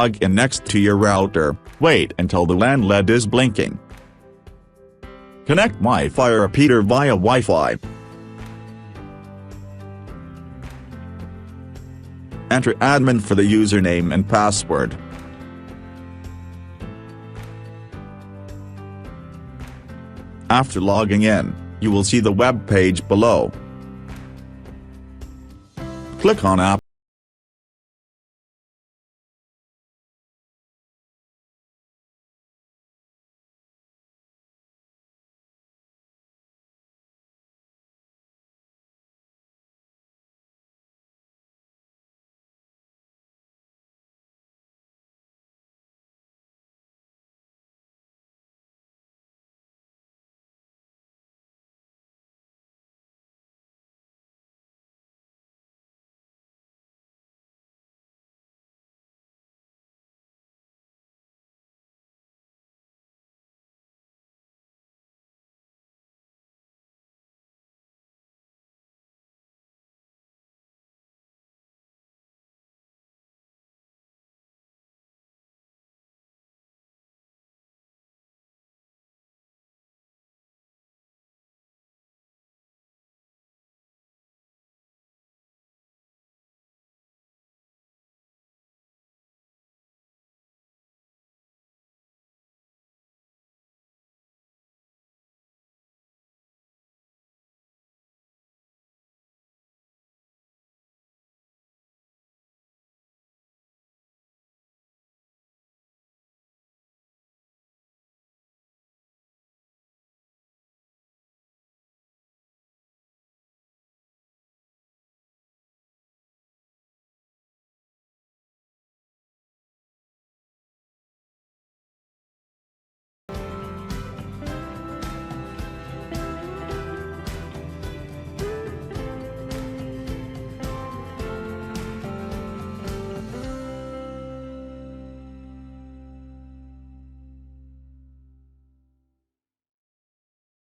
plug in next to your router. Wait until the LAN LED is blinking. Connect Wi-Fi repeater via Wi-Fi. Enter admin for the username and password. After logging in, you will see the web page below. Click on App